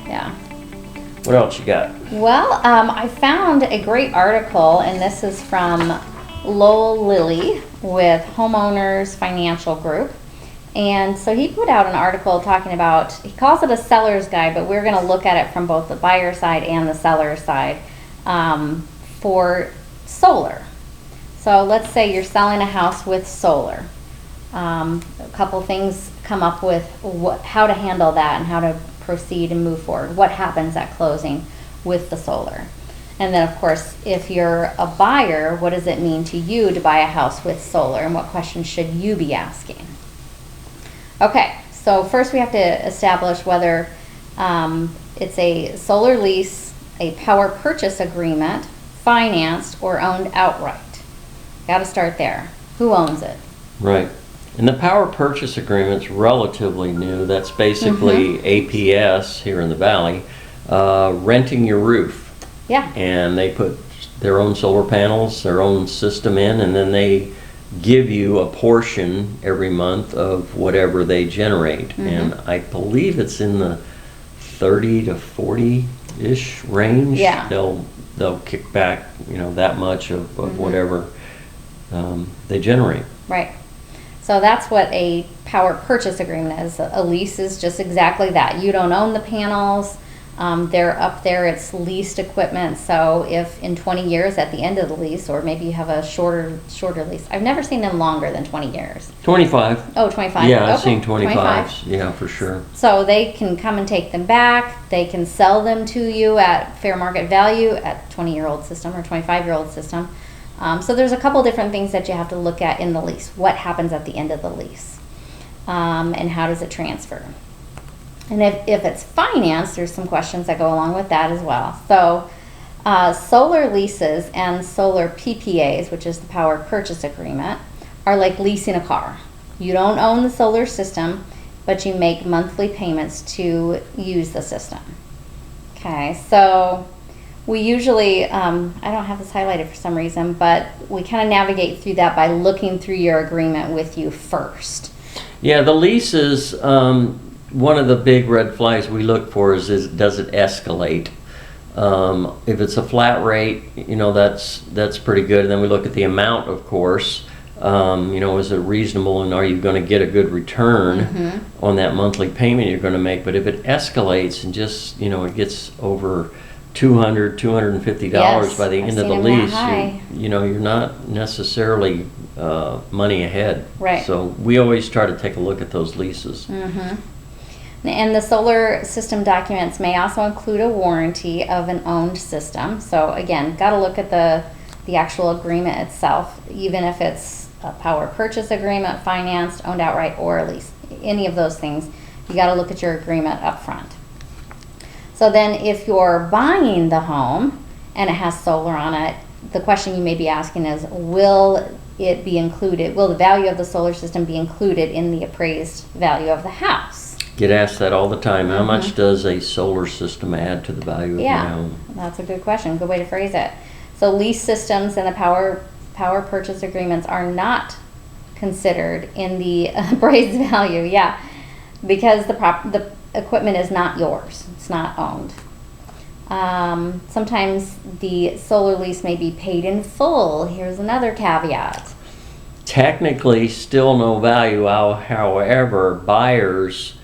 Yeah. What else you got? Well, I found a great article, and this is from Lowell Lilly with Homeowners Financial Group. And so he put out an article talking about, he calls it a seller's guide, but we're going to look at it from both the buyer side and the seller side for solar. So let's say you're selling a house with solar. A couple things come up with how to handle that and how to proceed and move forward. What happens at closing with the solar? And then, of course, if you're a buyer, what does it mean to you to buy a house with solar, and what questions should you be asking? Okay, so first we have to establish whether it's a solar lease, a power purchase agreement, financed, or owned outright. Got to start there. Who owns it? Right. And the power purchase agreement's relatively new. That's basically APS here in the Valley, renting your roof. Yeah. And they put their own solar panels, their own system in, and then they give you a portion every month of whatever they generate. And I believe it's in the 30 to 40-ish range. Yeah. They'll kick back, that much of whatever they generate. Right. So that's what a power purchase agreement is. A lease is just exactly that. You don't own the panels. They're up there. It's leased equipment. So if in 20 years at the end of the lease, or maybe you have a shorter lease. I've never seen them longer than 20 years. 25. Oh, 25. Yeah, okay. I've seen 25s. 25. Yeah, for sure. So they can come and take them back. They can sell them to you at fair market value at 20-year-old system or 25-year-old system. So there's a couple different things that you have to look at in the lease. What happens at the end of the lease? And how does it transfer? And if it's financed, there's some questions that go along with that as well. So solar leases and solar PPAs, which is the power purchase agreement, are like leasing a car. You don't own the solar system, but you make monthly payments to use the system. Okay, so we usually, I don't have this highlighted for some reason, but we kind of navigate through that by looking through your agreement with you first. Yeah, the leases, one of the big red flags we look for is does it escalate? If it's a flat rate, that's pretty good. And then we look at the amount, of course. Is it reasonable, and are you going to get a good return on that monthly payment you're going to make? But if it escalates and just, it gets over $200, $250 by the end of the lease, you're not necessarily money ahead. Right. So we always try to take a look at those leases. And the solar system documents may also include a warranty of an owned system. So again, got to look at the actual agreement itself, even if it's a power purchase agreement, financed, owned outright, or a lease. Any of those things, you got to look at your agreement up front. So then if you're buying the home and it has solar on it, the question you may be asking is, will it be included, will the value of the solar system be included in the appraised value of the house? Get asked that all the time. How much does a solar system add to the value of my home? That's a good question. Good way to phrase it. So lease systems and the power purchase agreements are not considered in the appraised value, because the equipment is not yours. It's not owned. Sometimes the solar lease may be paid in full. Here's another caveat. Technically, still no value. However, buyers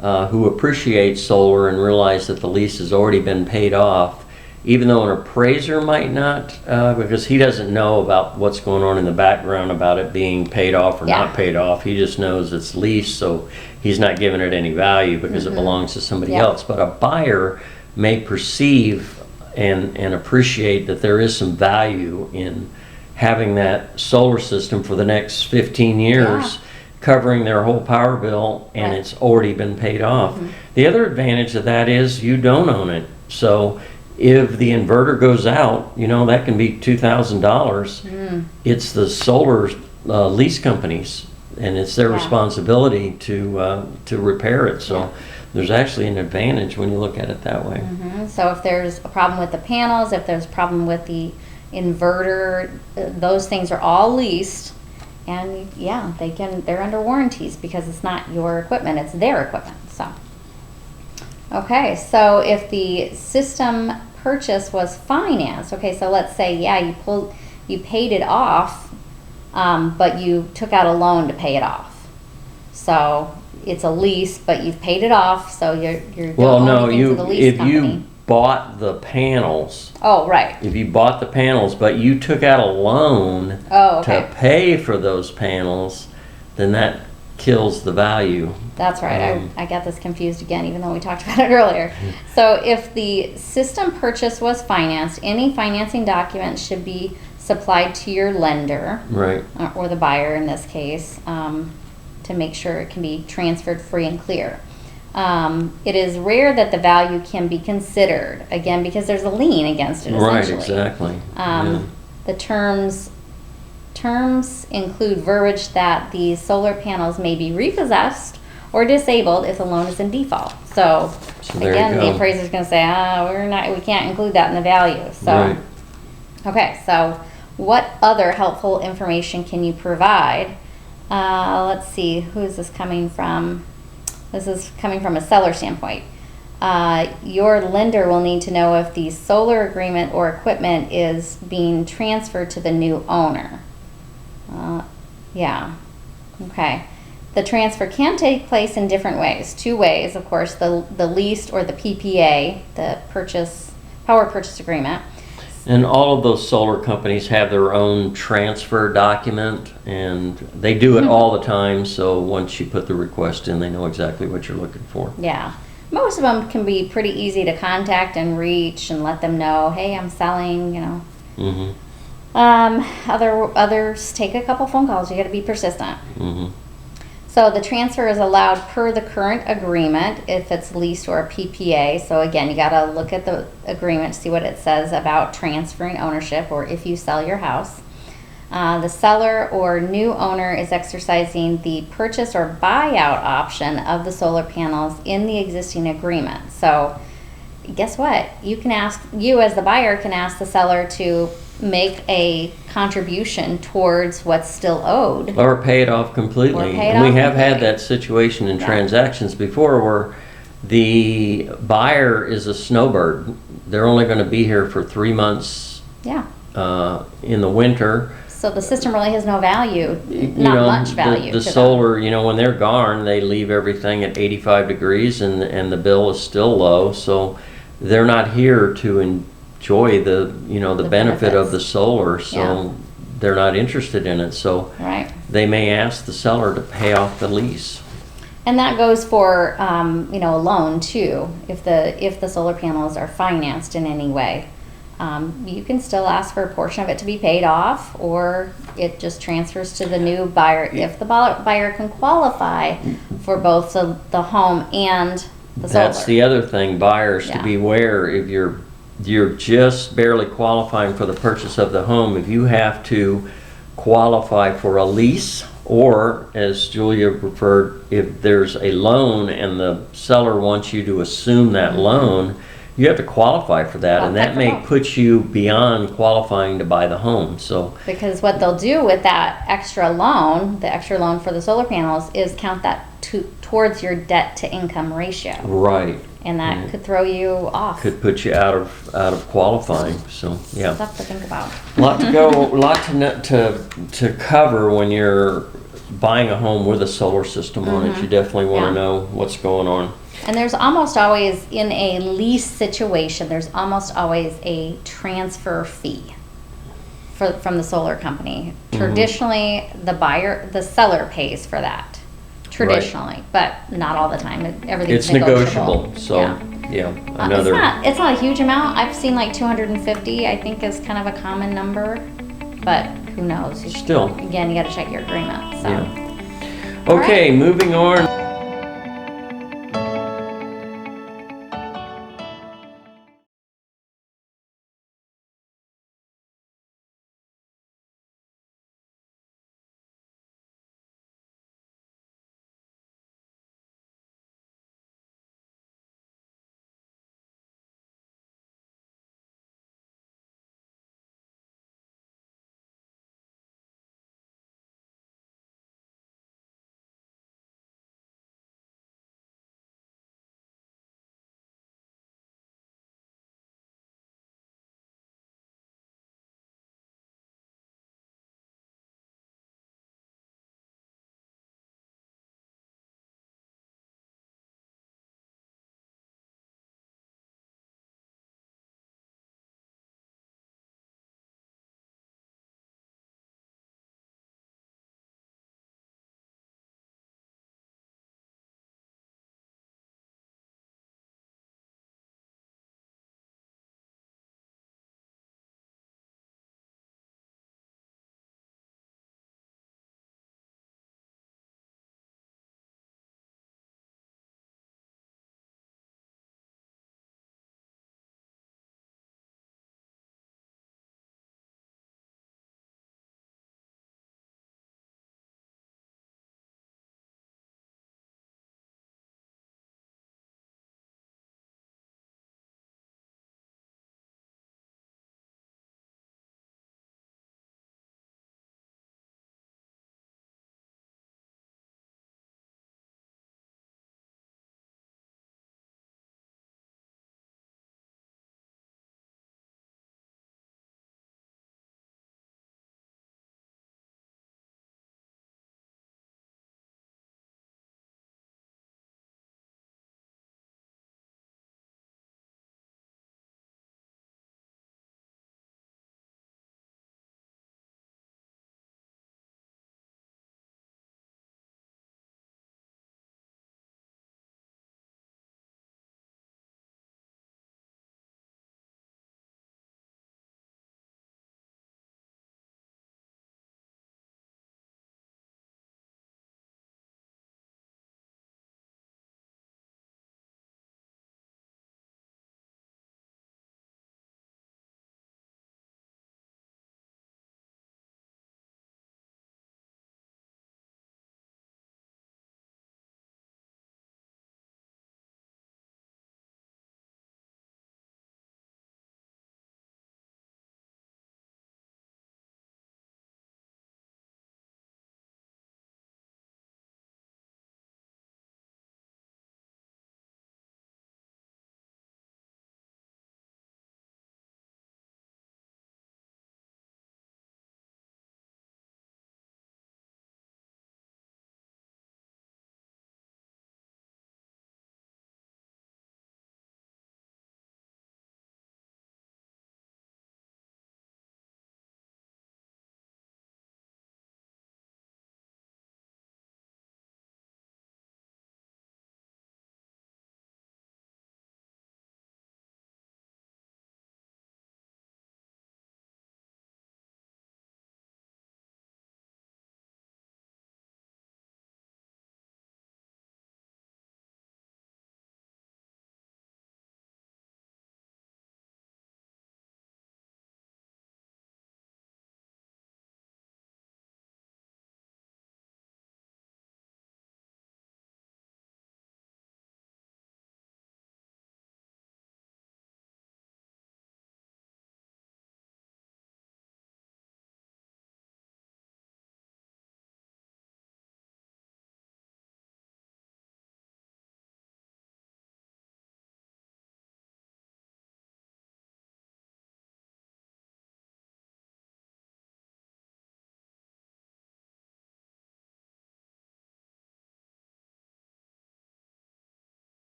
who appreciate solar and realize that the lease has already been paid off, even though an appraiser might not, because he doesn't know about what's going on in the background about it being paid off or not paid off. He just knows it's leased, so he's not giving it any value because it belongs to somebody else. But a buyer may perceive and appreciate that there is some value in having that solar system for the next 15 years covering their whole power bill, and it's already been paid off. The other advantage of that is you don't own it. So if the inverter goes out, that can be $2,000. It's the solar lease companies, and it's their responsibility to repair it. So there's actually an advantage when you look at it that way. So if there's a problem with the panels, if there's a problem with the inverter, those things are all leased, and they're under warranties because it's not your equipment, it's their equipment. So Okay, so if the system purchase was financed, okay, so let's say, yeah, you paid it off, but you took out a loan to pay it off. So it's a lease, but you've paid it off, so you're Well, doing no, everything to the lease if company. you bought the panels, Oh, right. if you bought the panels, but you took out a loan Oh, okay. to pay for those panels, then that kills the value. That's right. I got this confused again, even though we talked about it earlier. So if the system purchase was financed, any financing documents should be supplied to your lender, Right. or the buyer in this case, to make sure it can be transferred free and clear. It is rare that the value can be considered, again, because there's a lien against it, Right, essentially. exactly. Yeah. The terms include verbiage that the solar panels may be repossessed or disabled if the loan is in default. So there again, you the go. appraiser's going to say, we can't include that in the value. So, Right. okay, so what other helpful information can you provide? Let's see, who is this coming from? This is coming from a seller standpoint. Your lender will need to know if the solar agreement or equipment is being transferred to the new owner. Yeah, okay. The transfer can take place in different ways. Two ways, of course, the leased or the PPA, the power purchase agreement. And all of those solar companies have their own transfer document, and they do it all the time, so once you put the request in, they know exactly what you're looking for. Yeah. Most of them can be pretty easy to contact and reach and let them know, hey, I'm selling, you know. Mm-hmm. Others take a couple phone calls. You got to be persistent. Mm-hmm. So the transfer is allowed per the current agreement if it's leased or a PPA. So again, you got to look at the agreement to see what it says about transferring ownership, or if you sell your house. The seller or new owner is exercising the purchase or buyout option of the solar panels in the existing agreement. So guess what? You as the buyer can ask the seller to make a contribution towards what's still owed. Or pay it off completely. Or pay it And we off have had completely. that situation in Yeah. transactions before where the buyer is a snowbird. They're only going to be here for 3 months Yeah. in the winter. So the system really has no value, You not know, much value the to solar, you know, when they're gone, they leave everything at 85 degrees and the bill is still low. So they're not here to enjoy the The benefit of benefits. the solar. So Yeah. they're not interested in it. So them, right? they may ask the seller to pay off the lease. And that goes for a loan too. If the solar panels are financed in any way, you can still ask for a portion of it to be paid off, or it just transfers to the new buyer if the buyer can qualify for both the home and the solar. That's the other thing, buyers to Yeah. beware. If you're just barely qualifying for the purchase of the home, if you have to qualify for a lease, or as Julia referred, if there's a loan and the seller wants you to assume that loan, you have to qualify for that, and that may Qualify for both. put you beyond qualifying to buy the home. So Because what they'll do with that extra loan, the extra loan for the solar panels, is count that towards your debt to income ratio, right, and that could throw you off. could put you out of qualifying. So yeah. Stuff to think about. Lot to go, lot to cover when you're buying a home with a solar system on it. You definitely want to Yeah. know what's going on. And there's almost always, in a lease situation, there's almost always a transfer fee from the solar company. Traditionally, the seller pays for that. Traditionally, but not all the time. Everything's It's negotiable, so yeah, another. It's not a huge amount. I've seen like 250, I think, is kind of a common number, but who knows? Still. Again, you got to check your agreement. So. Yeah. Okay, moving on.